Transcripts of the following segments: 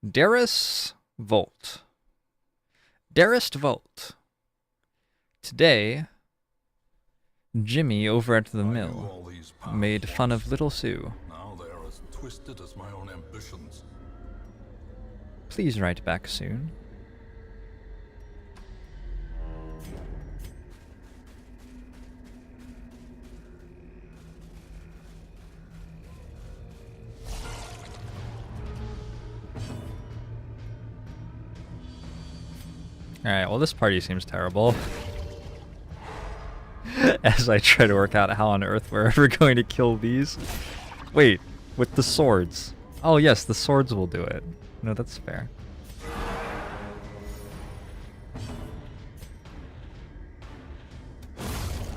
Darris Volt. Darrist Volt. Today, Jimmy over at the mill made fun of Little Sue. Now they are as twisted as my own ambitions. Please write back soon. Alright, well this party seems terrible. As I try to work out how on earth we're ever going to kill these. Wait, with the swords. Oh yes, the swords will do it. No, that's fair.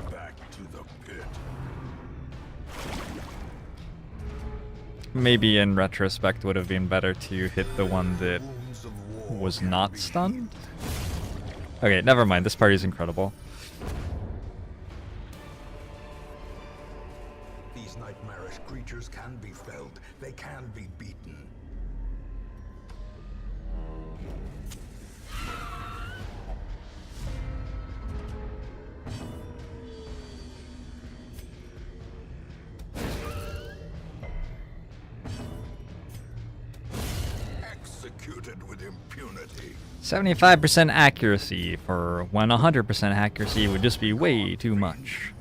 Back to the pit. Maybe in retrospect would have been better to hit the one that was not stunned. Okay, never mind. This party is incredible. These nightmarish creatures can be felled. They can be beaten. Executed with impunity. 75% accuracy for when 100% accuracy would just be way too much.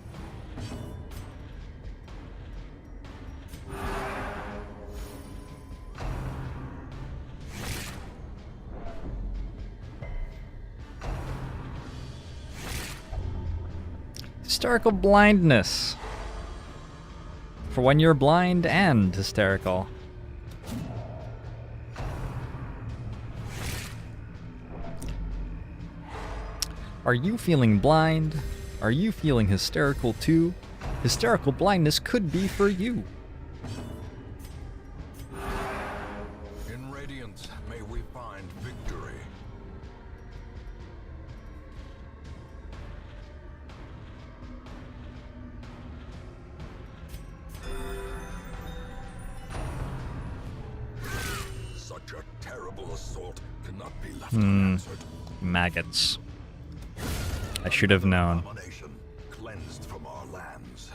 Hysterical blindness. For when you're blind and hysterical. Are you feeling blind? Are you feeling hysterical too? Hysterical blindness could be for you. In radiance, may we find victory. Such a terrible assault cannot be left unanswered. Maggots. I should have known. Abomination cleansed from our lands.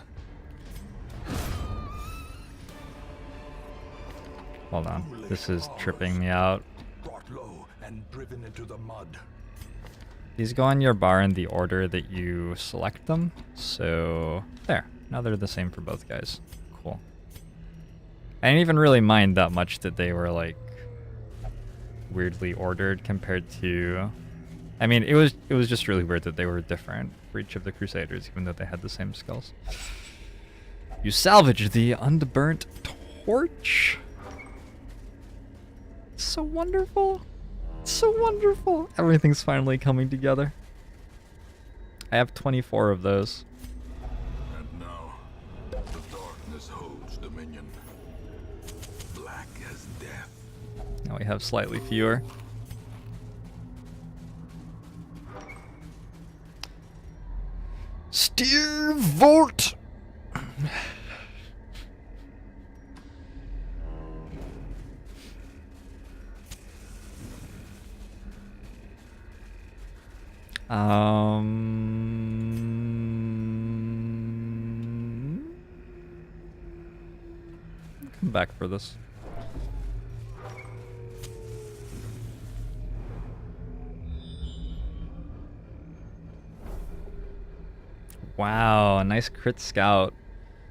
Hold on. This is tripping me out. Brought low and driven into the mud. These go on your bar in the order that you select them. So, there. Now they're the same for both guys. Cool. I didn't even really mind that much that they were, like, weirdly ordered compared to... I mean, it was just really weird that they were different for each of the Crusaders, even though they had the same skills. You salvage the unburnt torch. It's so wonderful. It's so wonderful. Everything's finally coming together. I have 24 of those. And now, the darkness holds dominion. Black as death. Now we have slightly fewer. Steer Volt! Come back for this. Wow, a nice crit scout.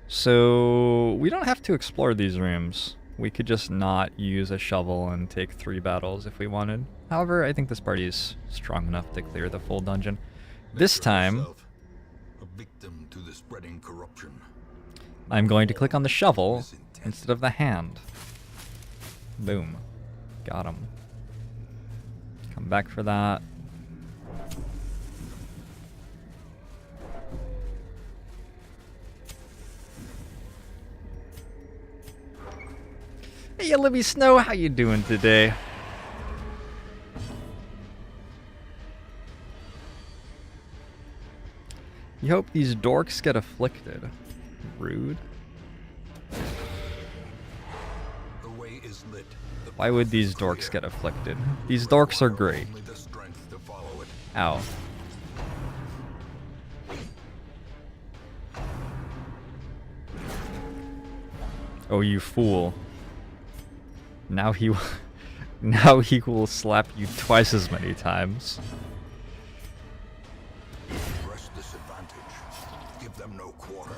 So we don't have to explore these rooms. We could just not use a shovel and take 3 battles if we wanted. However, I think this party is strong enough to clear the full dungeon. This time, A victim to the spreading corruption. I'm going to click on the shovel instead of the hand. Boom. Got him. Come back for that. Hey, Libby Snow, how you doing today? You hope these dorks get afflicted. Rude. The way is lit. The Why would path these is dorks clear. get afflicted? These dorks are Require great. only the strength to follow it. Ow. Oh, you fool. Now he now he will slap you twice as many times. Press this advantage. Give them no quarter.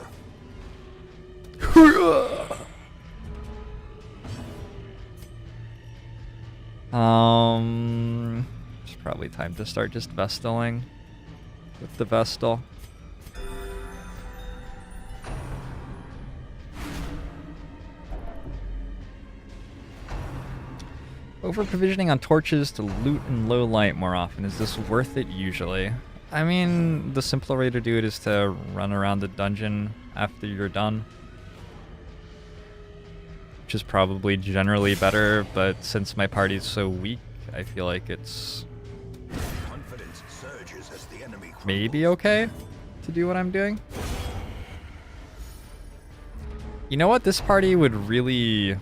It's probably time to start just Vestaling with the Vestal. Over-provisioning on torches to loot in low light more often. Is this worth it usually? I mean, the simpler way to do it is to run around the dungeon after you're done. Which is probably generally better, but since my party's so weak, I feel like it's Confidence surges as the enemy crumbles. maybe okay to do what I'm doing. You know what this party would really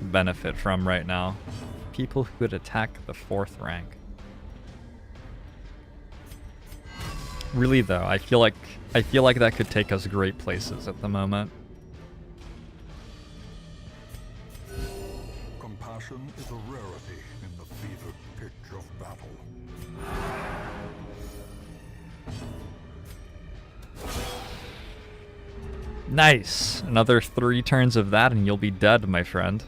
benefit from right now? People who could attack the 4th rank. Really though, I feel like that could take us great places at the moment. Compassion is a rarity in the fevered pitch of battle. Nice! Another 3 turns of that and you'll be dead, my friend.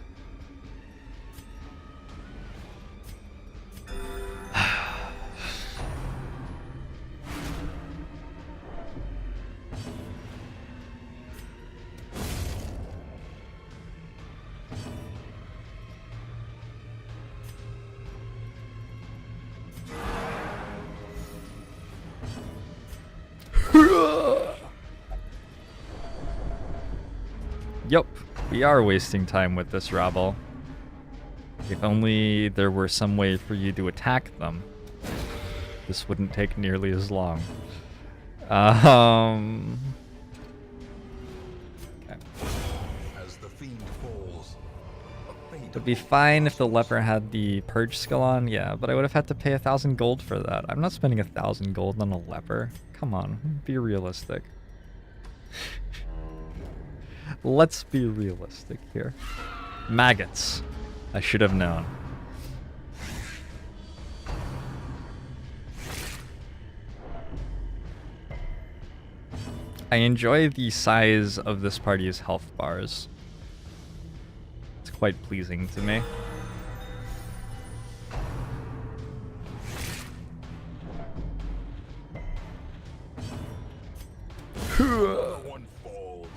Yup, we are wasting time with this rabble. If only there were some way for you to attack them, this wouldn't take nearly as long. Okay. As the fiend falls, a faint It'd be fine if the leper had the purge skill on, yeah, but I would have had to pay 1,000 gold for that. I'm not spending 1,000 gold on a leper. Come on, be realistic. Let's be realistic here. Maggots. I should have known. I enjoy the size of this party's health bars. It's quite pleasing to me. one falls.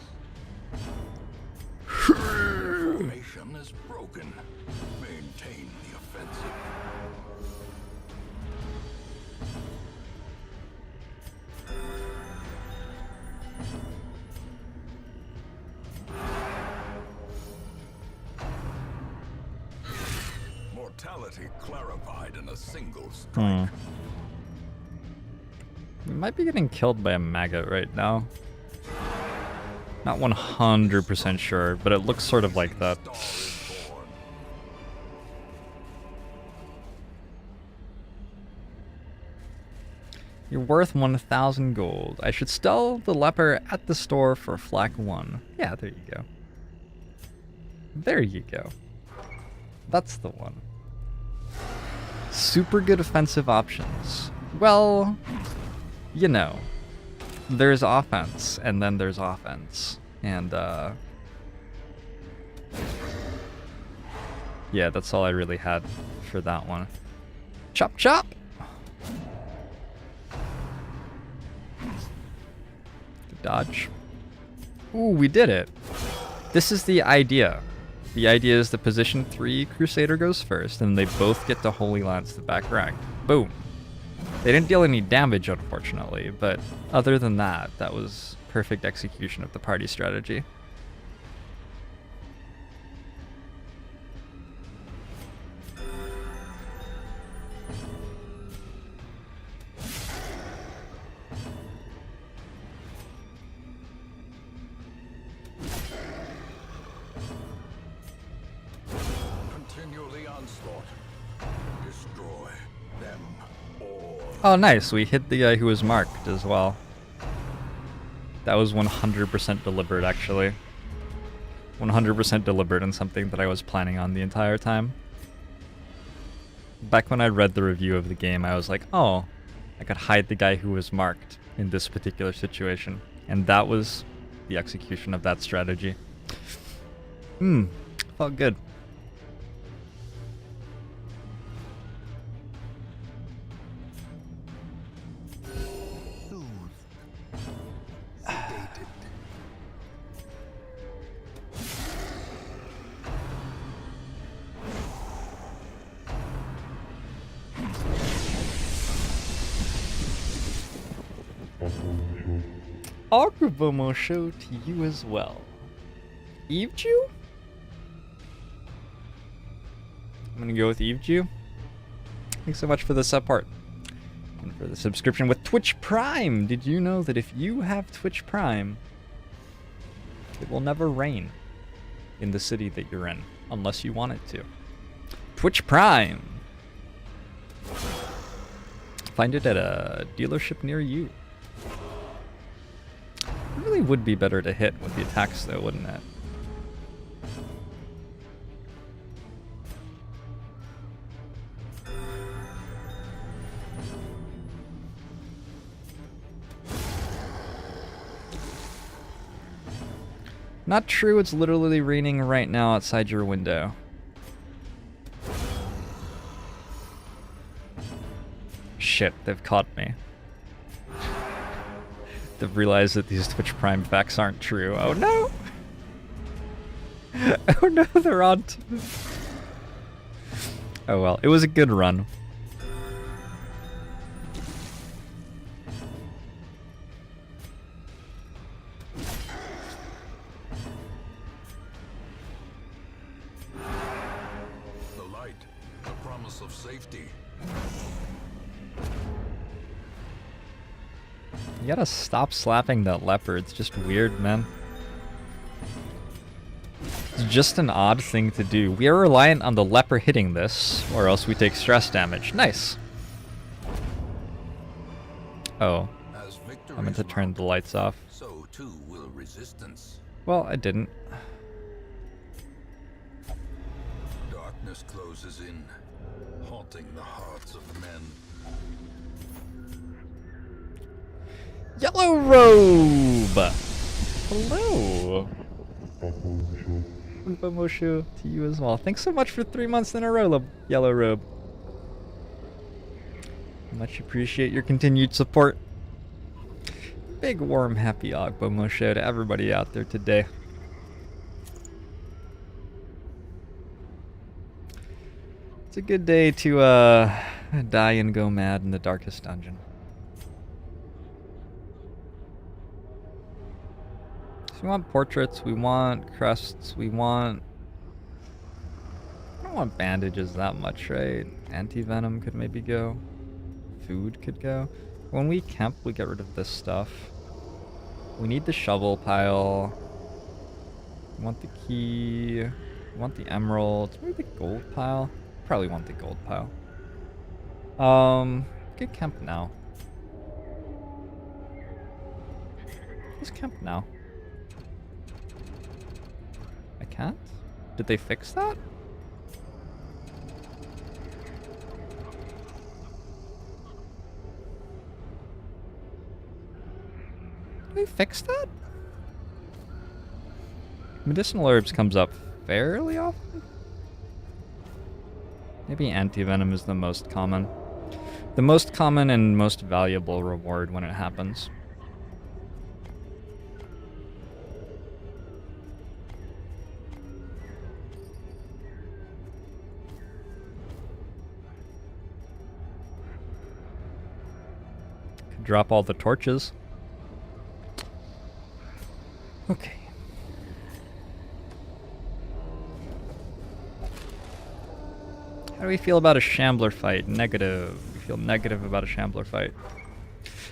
Formation is broken. Maintain the offensive. Mortality clarified in a single strike. We might be getting killed by a maggot right now. Not 100% sure, but it looks sort of like that. Star is born. You're worth 1,000 gold. I should sell the leper at the store for flak 1. Yeah, there you go. There you go. That's the one. Super good offensive options. Well, you know, there's offense, and then there's offense. And, yeah, that's all I really had for that one. Chop chop! Good dodge. Ooh, we did it. This is the idea. The idea is the position 3 Crusader goes first, and they both get to Holy Lance the back rank. Boom. They didn't deal any damage, unfortunately, but other than that, that was perfect execution of the party strategy. the onslaught. Destroy them all. Oh, nice. We hit the guy who was marked as well. That was 100% deliberate, actually. 100% deliberate and something that I was planning on the entire time. Back when I read the review of the game, I was like, oh, I could hide the guy who was marked in this particular situation. And that was the execution of that strategy. Felt good. Aquabomo show to you as well. Eve Jew? I'm gonna go with Eve Jew. Thanks so much for the support. And for the subscription with Twitch Prime. Did you know that if you have Twitch Prime, it will never rain in the city that you're in, unless you want it to? Twitch Prime! Find it at a dealership near you. It really would be better to hit with the attacks though, wouldn't it? Not true, it's literally raining right now outside your window. Shit, they've caught me. They've realized that these Twitch Prime facts aren't true. Oh no! Oh no, they're on to me. Oh well, it was a good run. The light, the promise of safety. You gotta stop slapping that leopard. It's just weird, man. It's just an odd thing to do. We are reliant on the leper hitting this, or else we take stress damage. Nice. Oh. I meant to turn the lights off. So too will resistance. Well, I didn't. Darkness closes in, haunting the hearts of men. Yellow Robe! Hello! Moshu to you as well. Thanks so much for 3 months in a row, Yellow Robe. Much appreciate your continued support. Big warm happy Agbomo show to everybody out there today. It's a good day to die and go mad in the darkest dungeon. We want portraits, we want crests, we want... I don't want bandages that much, right? Anti-venom could maybe go. Food could go. When we camp, we get rid of this stuff. We need the shovel pile. We want the key. We want the emerald. Maybe the gold pile? Probably want the gold pile. Good camp now. Let's camp now. I can't? Did they fix that? Did they fix that? Medicinal herbs comes up fairly often? Maybe anti-venom is the most common. The most common and most valuable reward when it happens. Drop all the torches. Okay. How do we feel about a Shambler fight? Negative. We feel negative about a Shambler fight.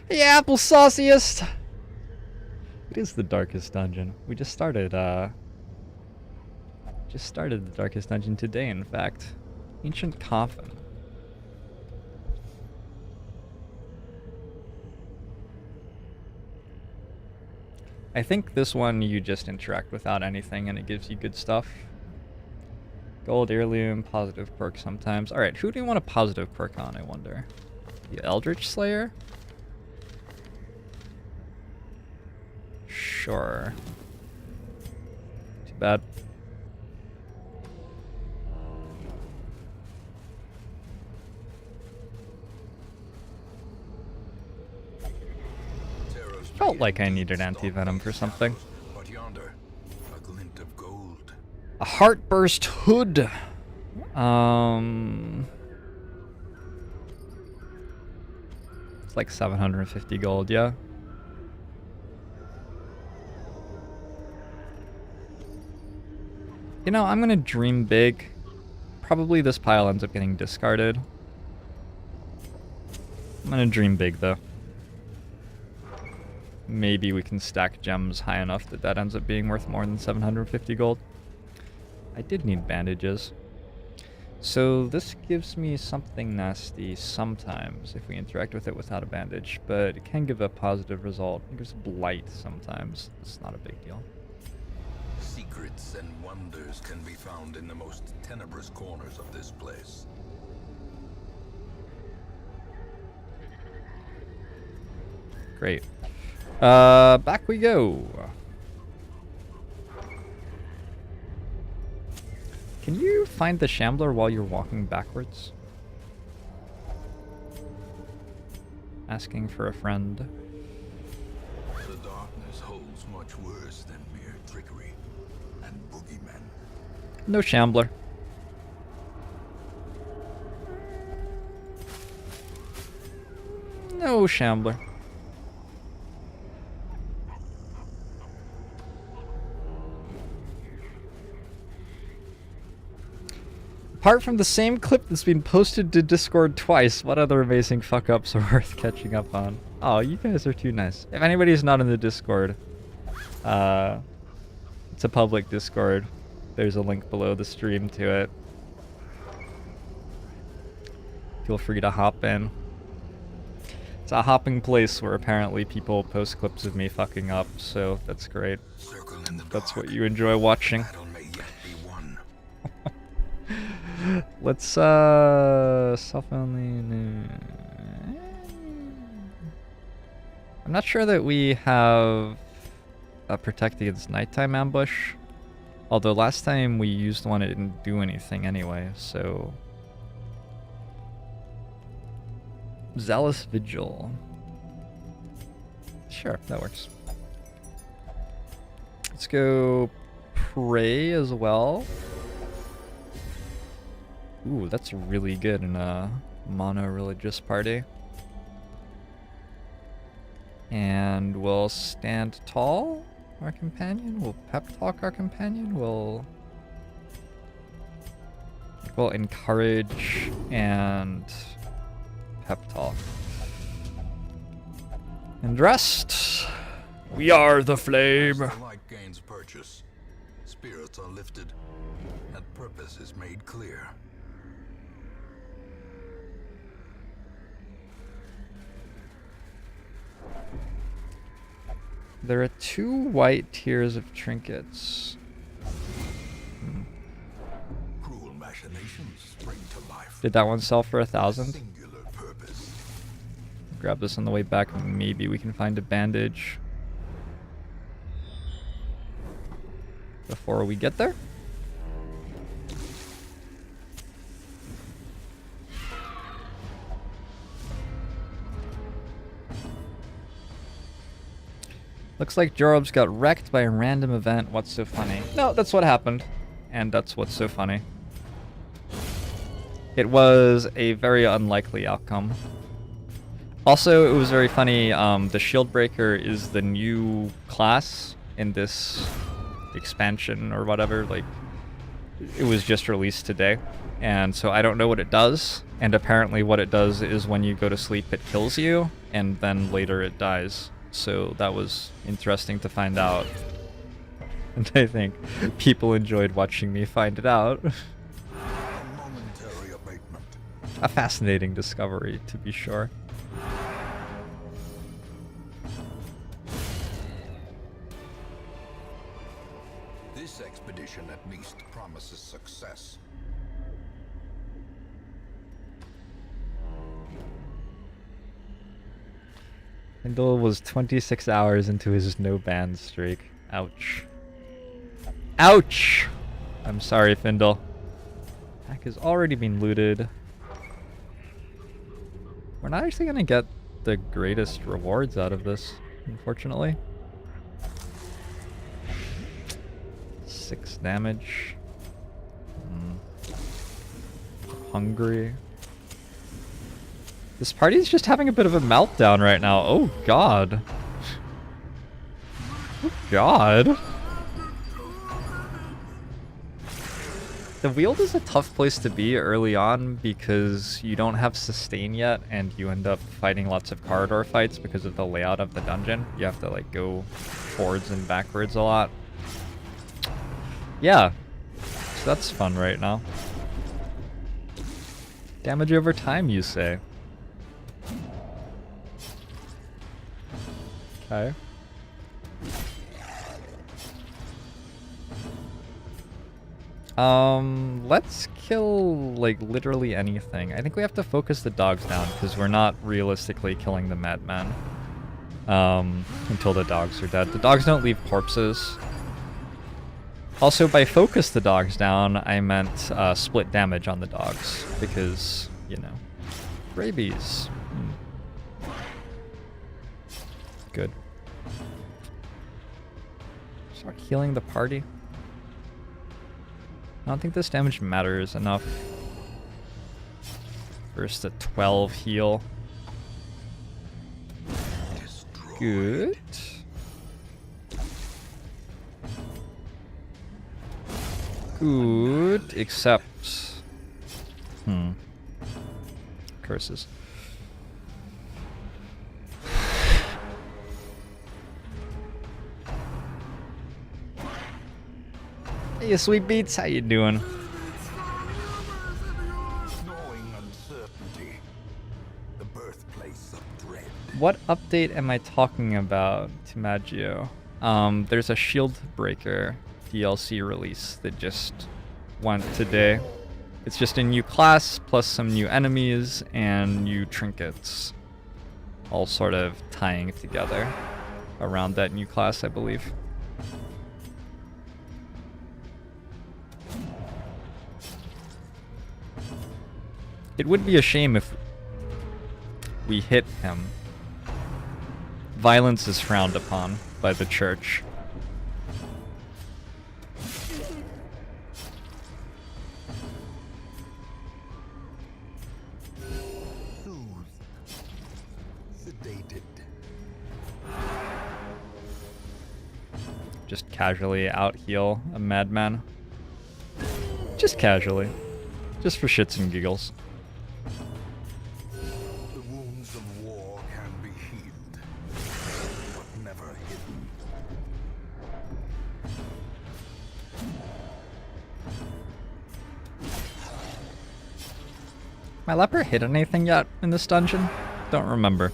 Hey, applesauciest! It is the darkest dungeon. We just started the darkest dungeon today, in fact. Ancient coffin. I think this one you just interact without anything and it gives you good stuff. Gold heirloom, positive quirk sometimes. Alright, who do you want a positive quirk on, I wonder? The Eldritch Slayer? Sure. Too bad. Felt like I needed anti-venom for something. But yonder, a glint of gold. A Heartburst Hood. It's like 750 gold, yeah. You know, I'm gonna dream big. Probably this pile ends up getting discarded. I'm gonna dream big though. Maybe we can stack gems high enough that that ends up being worth more than 750 gold. I did need bandages. So this gives me something nasty sometimes if we interact with it without a bandage, but it can give a positive result. It gives blight sometimes. It's not a big deal. Secrets and wonders can be found in the most tenebrous corners of this place. Great. Back we go. Can you find the Shambler while you're walking backwards? Asking for a friend. The darkness holds much worse than mere trickery and boogeymen. No Shambler. No Shambler. Apart from the same clip that's been posted to Discord twice, what other amazing fuck-ups are worth catching up on? Oh, you guys are too nice. If anybody's not in the Discord, it's a public Discord. There's a link below the stream to it. Feel free to hop in. It's a hopping place where apparently people post clips of me fucking up, so that's great. That's what you enjoy watching. Let's self-only. I'm not sure that we have a protect against nighttime ambush. Although last time we used one, it didn't do anything anyway, so. Zealous Vigil. Sure, that works. Let's go Pray as well. Ooh, that's really good in a mono-religious party. And we'll stand tall, our companion. We'll pep talk our companion. We'll encourage and pep talk. And rest. We are the flame. The light gains purchase. Spirits are lifted, and purpose is made clear. There are 2 white tiers of trinkets. Cruel machinations spring to life. Did that one sell for 1,000? Singular purpose. Grab this on the way back. Maybe we can find a bandage before we get there. Looks like JoINrbs got wrecked by a random event. What's so funny? No, that's what happened. And that's what's so funny. It was a very unlikely outcome. Also, it was very funny. The Shield Breaker is the new class in this expansion or whatever. Like, it was just released today. And so I don't know what it does. And apparently what it does is when you go to sleep, it kills you. And then later it dies. So that was interesting to find out. And I think people enjoyed watching me find it out. A momentary A fascinating discovery, to be sure. This expedition at least promises success. Findle was 26 hours into his no ban streak. Ouch. Ouch! I'm sorry, Findle. Pack has already been looted. We're not actually gonna get the greatest rewards out of this, unfortunately. 6 damage. Hungry. This party's just having a bit of a meltdown right now. Oh god. Oh god. The Weald is a tough place to be early on because you don't have sustain yet and you end up fighting lots of corridor fights because of the layout of the dungeon. You have to like go forwards and backwards a lot. Yeah, so that's fun right now. Damage over time, you say? Okay. Let's kill, like, literally anything. I think we have to focus the dogs down, because we're not realistically killing the madman. Until the dogs are dead. The dogs don't leave corpses. Also, by focus the dogs down, I meant, split damage on the dogs, because, you know, rabies. Good. Start healing the party. I don't think this damage matters enough. First a 12 heal. Good. Good, except... Curses. Hey, Sweet Beats, how you doing? Knowing uncertainty, the birthplace of dread. What update am I talking about, Timaggio? There's a Shield Breaker DLC release that just went today. It's just a new class, plus some new enemies and new trinkets. All sort of tying together around that new class, I believe. It would be a shame if we hit him. Violence is frowned upon by the church. Sedated. Just casually out heal a madman. Just casually. Just for shits and giggles. The wounds of war can be healed, but never hidden. My leper hit anything yet in this dungeon? Don't remember.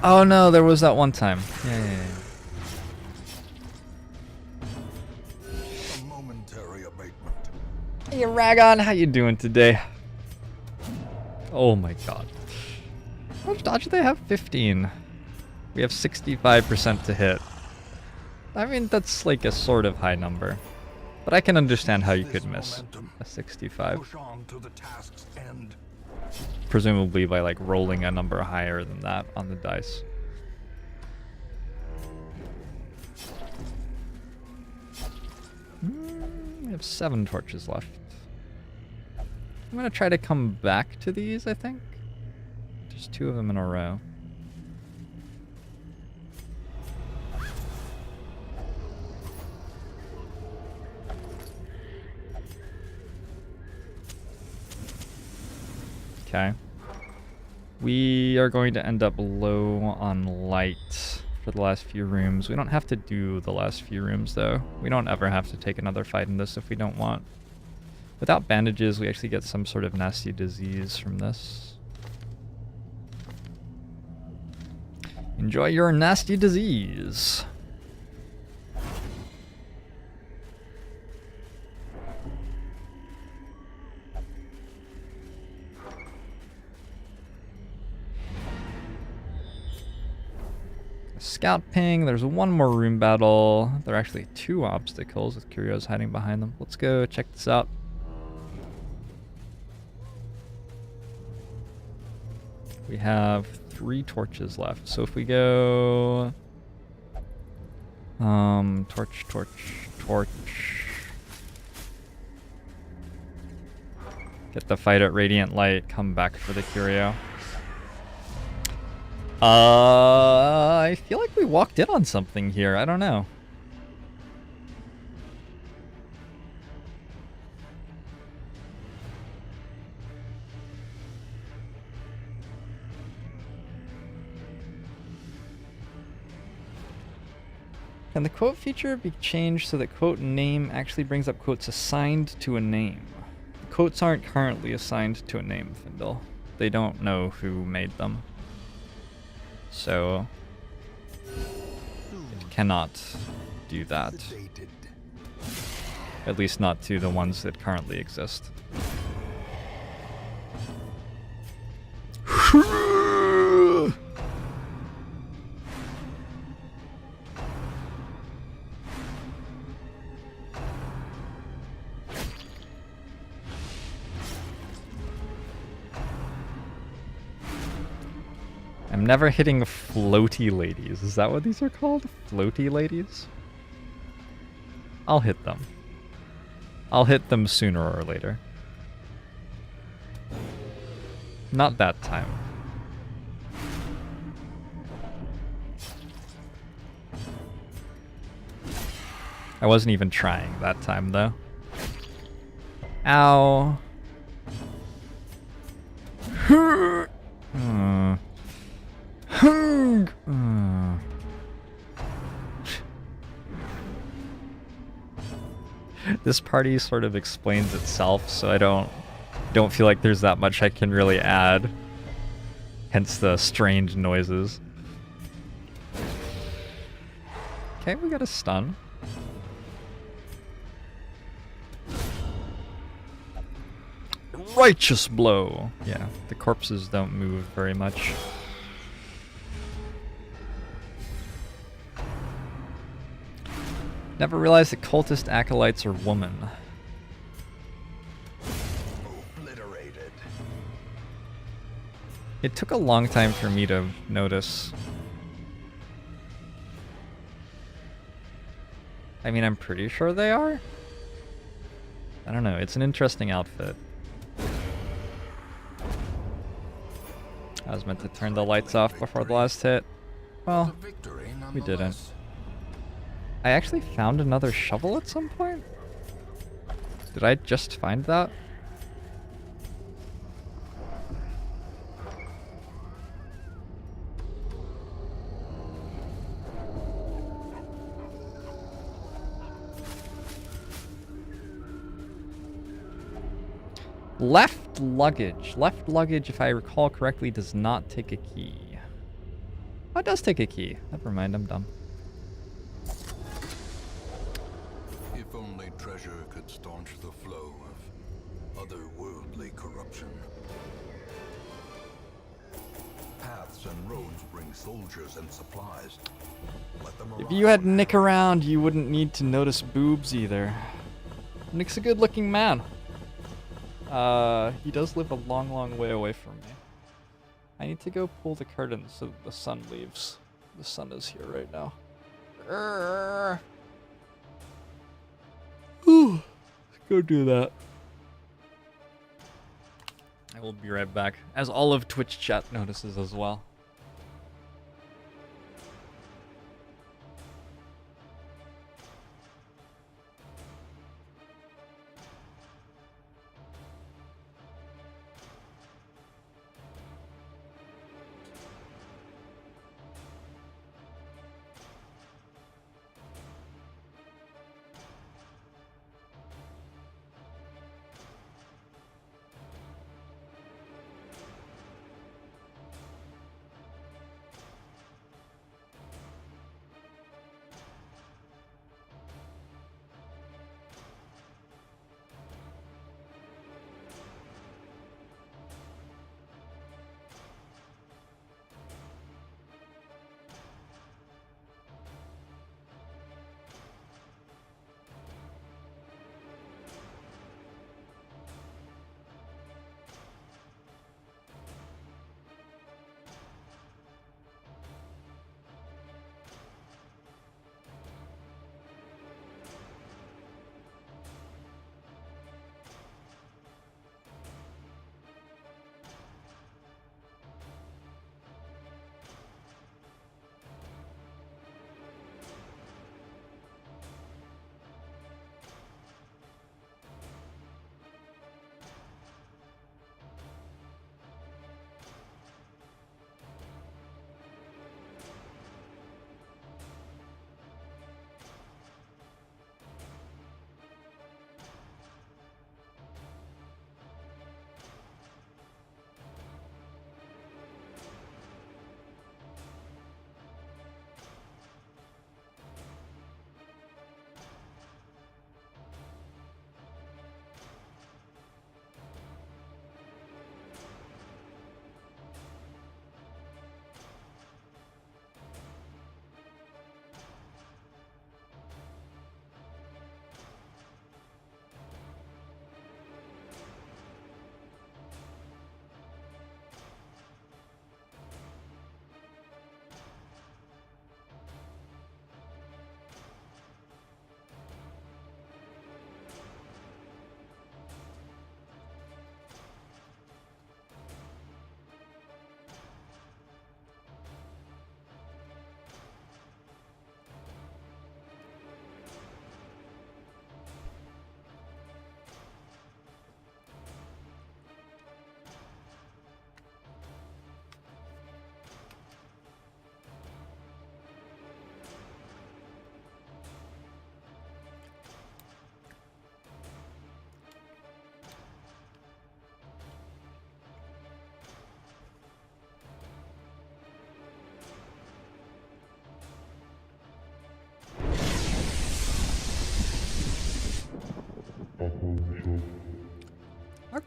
Oh no, there was that one time. Yeah. A momentary abatement. Hey Ragon, how you doing today? Oh my god. How much dodge do they have? 15. We have 65% to hit. I mean, that's like a sort of high number. But I can understand how you could miss a 65. Push on to the task's end. Presumably by like rolling a number higher than that on the dice. We have 7 torches left. I'm gonna try to come back to these, I think. There's 2 of them in a row. Okay. We are going to end up low on light for the last few rooms. We don't have to do the last few rooms, though. We don't ever have to take another fight in this if we don't want. Without bandages, we actually get some sort of nasty disease from this. Enjoy your nasty disease. Scout ping. There's one more room battle. There are actually 2 obstacles with Curios hiding behind them. Let's go check this out. We have 3 torches left. So if we go... torch, torch, torch. Get the fight at Radiant Light. Come back for the Curio. I feel like we walked in on something here. I don't know. Can the quote feature be changed so that quote name actually brings up quotes assigned to a name? The quotes aren't currently assigned to a name, Findle. They don't know who made them. So it cannot do that. At least not to the ones that currently exist. I'm never hitting floaty ladies. Is that what these are called? Floaty ladies? I'll hit them. I'll hit them sooner or later. Not that time. I wasn't even trying that time, though. Ow. This party sort of explains itself, so I don't feel like there's that much I can really add. Hence the strange noises. Okay, we got a stun. Righteous blow. Yeah, the corpses don't move very much. Never realized that cultist acolytes are women. Obliterated. It took a long time for me to notice. I mean, I'm pretty sure they are. I don't know, it's an interesting outfit. I was meant to turn the lights off before the last hit. Well, we didn't. I actually found another shovel at some point? Did I just find that? Left luggage. Left luggage, if I recall correctly, does not take a key. Oh, it does take a key. Never mind, I'm dumb. If only treasure could staunch the flow of otherworldly corruption. Paths and roads bring soldiers and supplies. Let them If you had Nick around, you wouldn't need to notice boobs either. Nick's a good-looking man. He does live a long, long way away from me. I need to go pull the curtains so that the sun leaves. The sun is here right now. Let's go do that. I will be right back, as all of Twitch chat notices as well.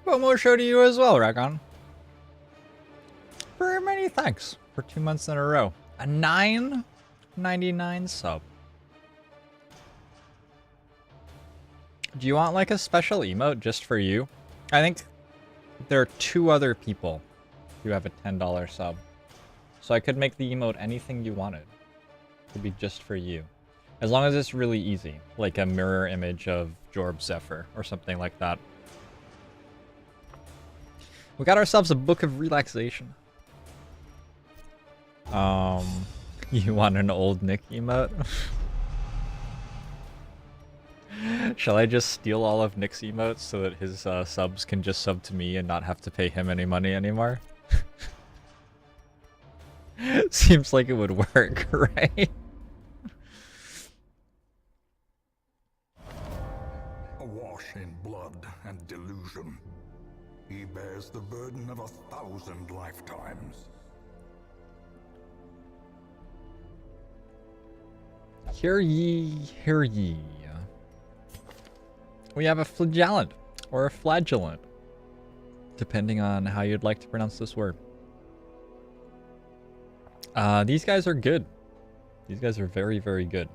Promo show to you as well, Ragon. Very many thanks for 2 months in a row. A 9.99 sub. Do you want like a special emote just for you? I think there are 2 other people who have a $10 sub. So I could make the emote anything you wanted. It could be just for you. As long as it's really easy. Like a mirror image of JoINrbs Zephyr or something like that. We got ourselves a book of relaxation. You want an old Nick emote? Shall I just steal all of Nick's emotes so that his subs can just sub to me and not have to pay him any money anymore? Seems like it would work, right? Awash in blood and delusion, he bears the burden of 1,000 lifetimes. Hear ye, hear ye. We have a flagellant, or a flagellant, depending on how you'd like to pronounce this word. These guys are good. These guys are very, very good.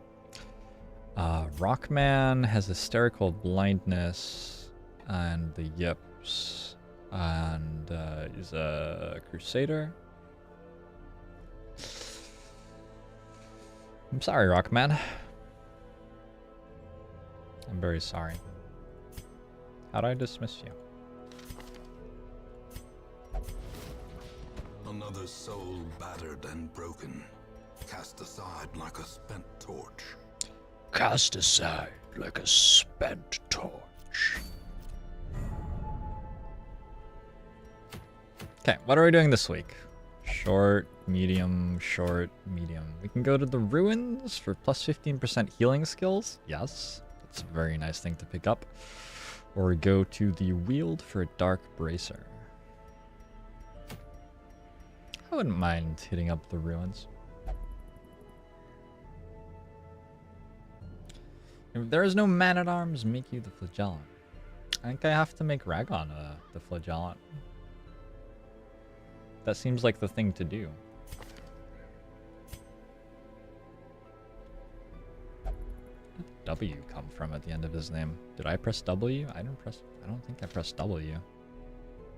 Rockman has hysterical blindness, and the yips, and is a crusader. I'm sorry, Rockman. I'm very sorry. How'd I dismiss you? Another soul battered and broken, cast aside like a spent torch. Cast aside like a spent torch. Okay, what are we doing this week? Short, medium, short, medium. We can go to the ruins for plus 15% healing skills. Yes, that's a very nice thing to pick up. Or we go to the Weald for a dark bracer. I wouldn't mind hitting up the ruins. If there is no man-at-arms, make you the flagellant. I think I have to make Ragon the flagellant. That seems like the thing to do. Where did W come from at the end of his name? Did I press W? I don't think I pressed W.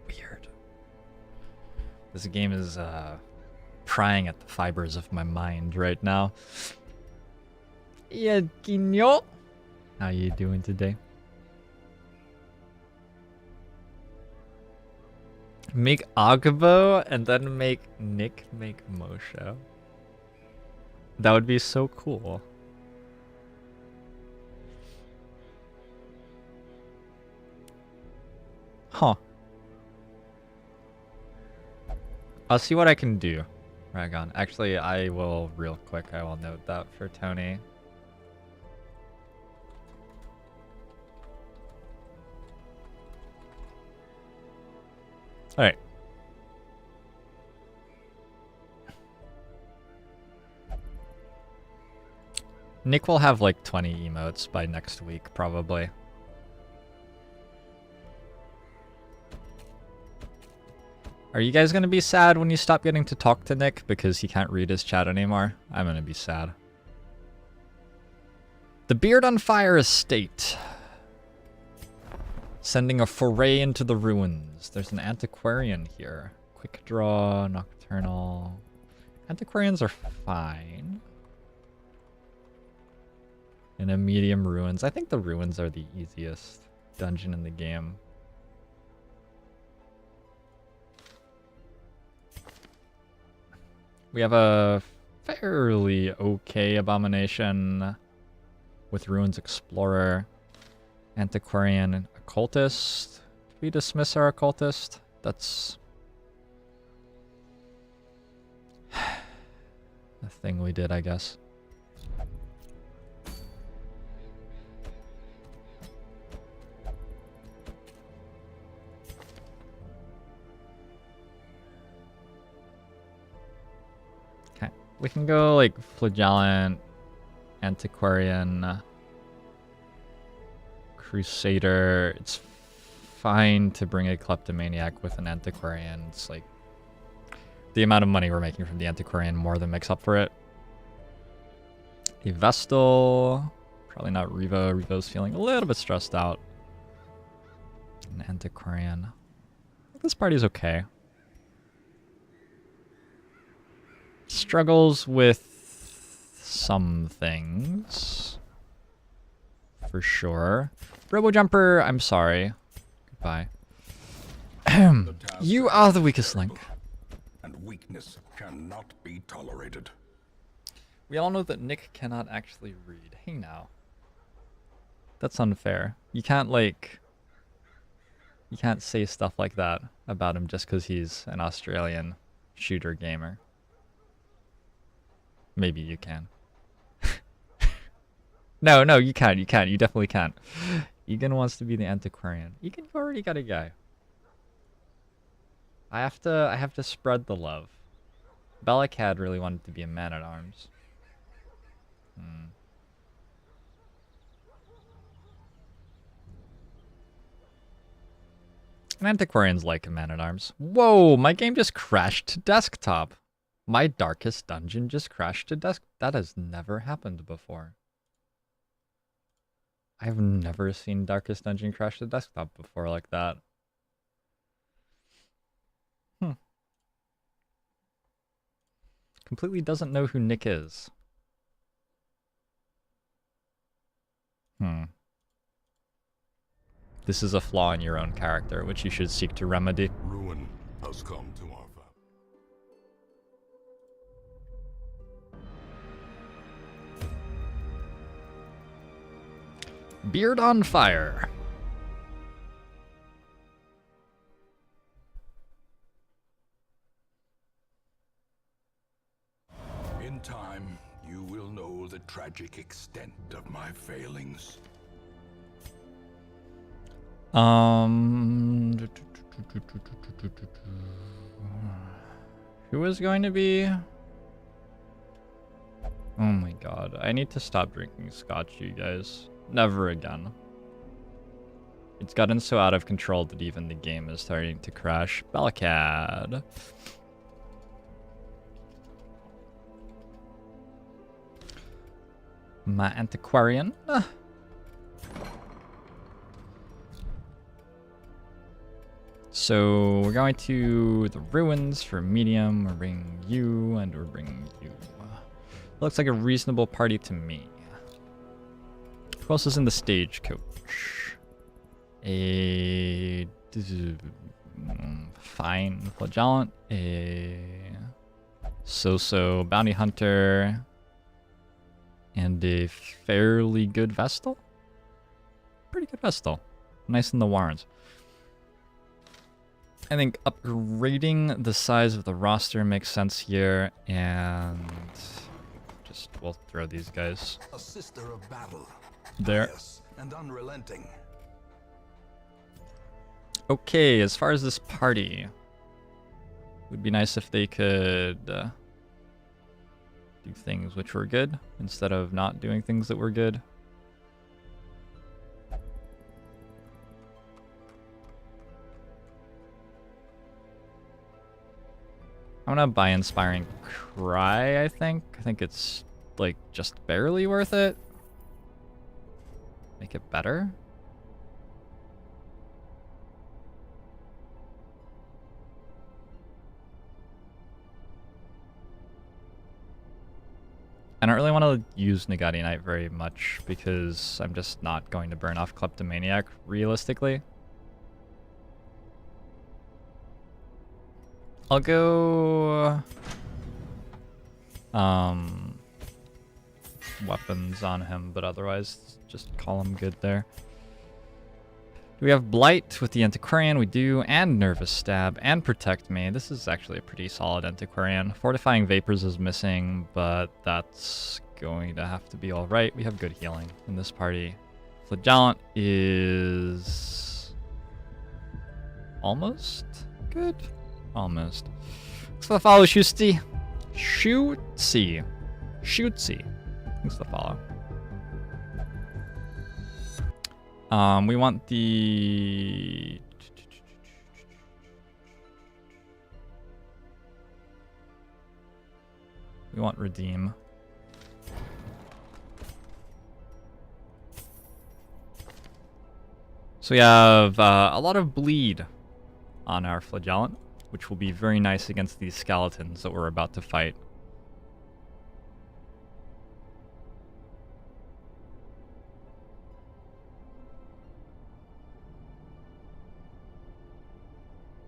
Weird. This game is prying at the fibers of my mind right now. Yeah, Kinyo. How you doing today? Make Agavo and then make Nick make Mosho. That would be so cool. Huh. I'll see what I can do, Ragon. Actually, I will real quick. I will note that for Tony. All right. Nick will have like 20 emotes by next week, probably. Are you guys gonna be sad when you stop getting to talk to Nick because he can't read his chat anymore? I'm gonna be sad. The Beard on Fire Estate. Sending a foray into the ruins. There's an antiquarian here. Quick draw, nocturnal. Antiquarians are fine. In a medium ruins. I think the ruins are the easiest dungeon in the game. We have a fairly okay abomination with Ruins Explorer, Antiquarian, Occultist. Did we dismiss our Occultist? That's the thing we did, I guess. Okay, we can go like Flagellant, Antiquarian, Crusader. It's fine to bring a kleptomaniac with an antiquarian. It's like the amount of money we're making from the antiquarian more than makes up for it. A Vestal. Probably not Revo. Revo's feeling a little bit stressed out. An antiquarian. This party's okay. Struggles with some things. For sure. RoboJumper, I'm sorry. Goodbye. You are the weakest link. And weakness cannot be tolerated. We all know that Nick cannot actually read. Hey now. That's unfair. You can't, like... You can't say stuff like that about him just because he's an Australian shooter gamer. Maybe you can. No, you can't. You can't. You definitely can't. Egan wants to be the antiquarian. Egan, you already got a guy. I have to spread the love. Bellicad really wanted to be a man-at-arms. An antiquarian's like a man-at-arms. Whoa, my game just crashed to desktop. My darkest dungeon just crashed to desktop. That has never happened before. I've never seen darkest dungeon crash to desktop before like that. Completely doesn't know who Nick is. This is a flaw in your own character, which you should seek to remedy. Ruin has come to our family. Beard on fire. In time, you will know the tragic extent of my failings. Who is going to be? Oh my god, I need to stop drinking scotch, you guys. Never again. It's gotten so out of control that even the game is starting to crash. Bellicad. My antiquarian. So we're going to the ruins for medium. We're bringing you, and we're bringing you. Looks like a reasonable party to me. Who else is in the stagecoach? A fine flagellant, a so-so bounty hunter, and a fairly good Vestal. Pretty good Vestal. Nice in the warrants. I think upgrading the size of the roster makes sense here, and just we'll throw these guys A sister of battle, there. pious and unrelenting. Okay, as far as this party, it would be nice if they could do things which were good instead of not doing things that were good. I'm gonna buy Inspiring Cry, I think. I think it's, like, just barely worth it. Make it better. I don't really want to use Nagati Knight very much because I'm just not going to burn off Kleptomaniac realistically. I'll go weapons on him, but otherwise just call him good there. Do we have Blight with the Antiquarian? We do, and Nervous Stab, and Protect Me. This is actually a pretty solid Antiquarian. Fortifying Vapors is missing, but that's going to have to be alright. We have good healing in this party. Flagellant is almost good. Almost. Thanks for the follow, Shootsy. Shootsy. Thanks for the follow. We want the We want redeem. So we have a lot of bleed on our flagellant, which will be very nice against these skeletons that we're about to fight.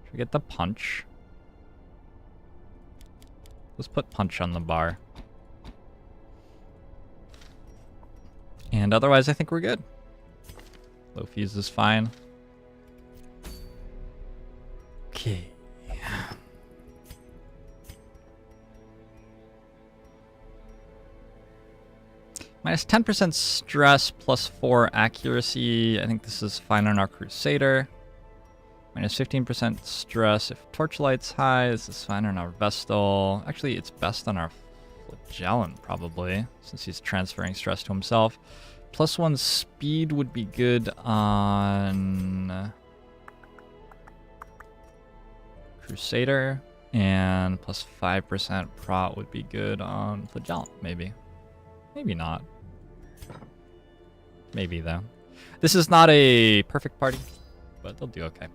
Should we get the punch? Let's put punch on the bar. And otherwise, I think we're good. Low fuse is fine. Okay. Minus 10% stress, plus 4 accuracy. I think this is fine on our Crusader. Minus 15% stress if Torchlight's high. This is fine on our Vestal. Actually, it's best on our Flagellant, probably, since he's transferring stress to himself. Plus 1 speed would be good on Crusader. And plus 5% prot would be good on Flagellant, maybe. Maybe not. Maybe, though. This is not a perfect party, but they'll do okay.